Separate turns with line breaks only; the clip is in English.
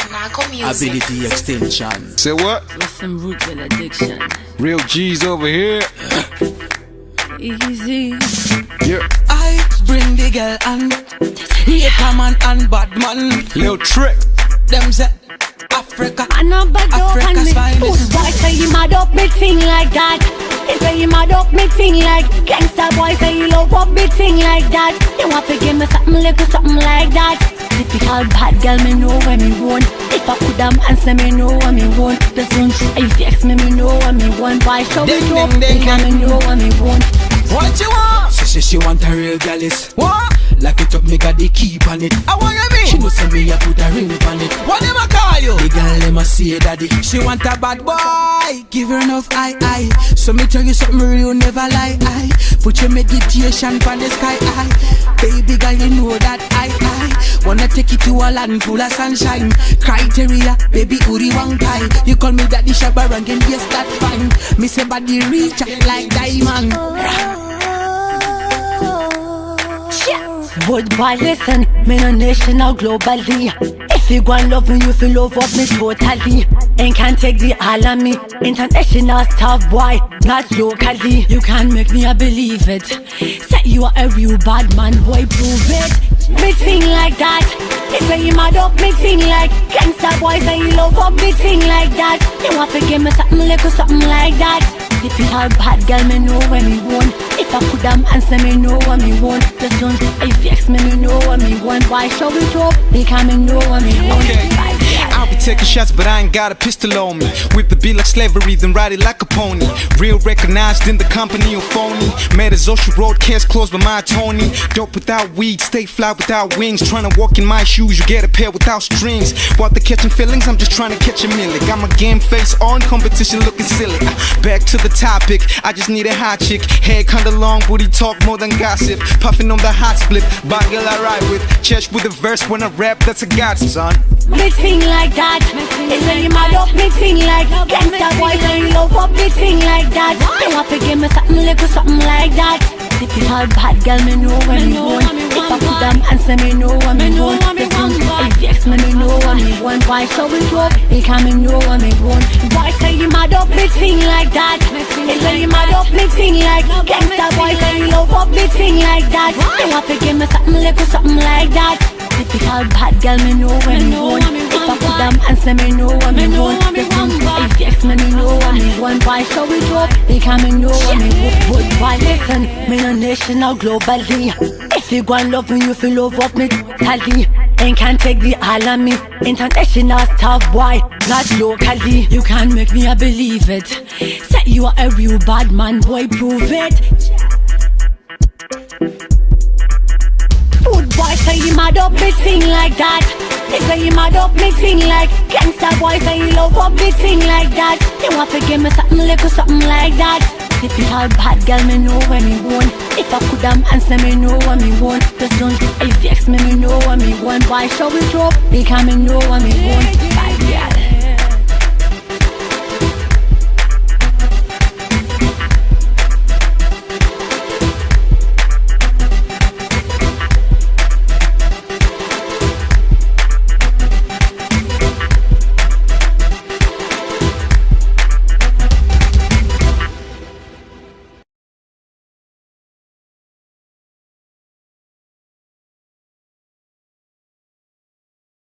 Kenako Muzik.
Ability extension.
Say what?
With some roots and addiction.
Real G's over here.
Easy.
Yeah.
I bring the girl and hater man and bad man.
Lil Trick.
Them say Africa.
I know but don't
Africa's
me.
finest.
Boy say you mad up big thing like that. He say you mad up big thing like gangsta boy say you love up big thing like that. You want to give me something little something like that. Typical bad girl, me know when me want. If I could answer, me know what me want. Just don't if you vex me, me know what me want. Why show me up? Because me know what me want.
What you want?
She want a real gallus.
What?
Lock it up, me got the key on it.
I want you mean?
She know say me, I put a ring on it.
What them I call you?
The girl, let me say daddy.
She want a bad boy. Give her enough eye. So me tell you something real, never lie. Put your meditation from the sky high. Baby girl, you know that I wanna take you to a land full of sunshine. Criteria, baby, uri one time. You call me daddy Shabaran, and yes, that's fine. Me say body reach like diamond.
Good boy, listen, me no national globally. If you go and love me, you feel love up me totally. And can't take the all of me. International stuff, boy, not locally. You can't make me believe it. Say you are a real bad man, boy, prove it. Me sing like that. They say you mad up, me sing like gangsta boy, say you love up, me sing like that. You want to give me something little something like that. Typical bad girl, me know when me want. If I could answer, me know what me want. Just don't if you vex me, me know what me want. Why show it up? Because me know what me want.
Okay. I'll be taking shots, but I ain't got a pistol on me. Whip the beat like slavery, then ride it like a pony. Real recognized in the company of phony. Mad as Ocean Road, case closed by my Tony. Dope without weed, stay fly without wings. Trying to walk in my shoes, you get a pair without strings. While the catching feelings, I'm just trying to catch a million. Got my game face on, competition looking silly. Back to the topic, I just need a hot chick. Head kinda long, booty talk more than gossip. Puffing on the hot split, bad girl I ride with. Church with a verse when I rap, that's a god, son.
Big thing like that. They say you mad up, big thing like gangsta boy, say you love up, big thing like that. You want to give me something little something like that. Typical bad girl, me know when me want. If I could answer, me know what me want. Just don't if you vex me, me know what me want. Why show it up? Because me know what me want. Why say you mad up, big thing like that? They say you mad up, big thing like gangsta boy, say you love up, big thing like that. You want to give me something little something like that. Typical bad girl, me know when me want. If I could answer, me know what me want. Just don't if you vex me, me know what me want. Why show it up? Because me know what me want. But why listen? Me no national globally. If you go and love me, you feel love up me totally. And can't take the all of me. International stuff, boy, not locally. You can't make me believe it. Say you are a real bad man, boy, prove it. Food boy say you mad up, big thing like that. They say you mad up, big thing like gangsta boy, say you love up, big thing like that. You want to give me something little something like that. Typical bad girl, me know when me want. If I could answer, me know what me want. Just don't if you vex me, me know what me want. Why show it up? Because me know what me want. Bad girl.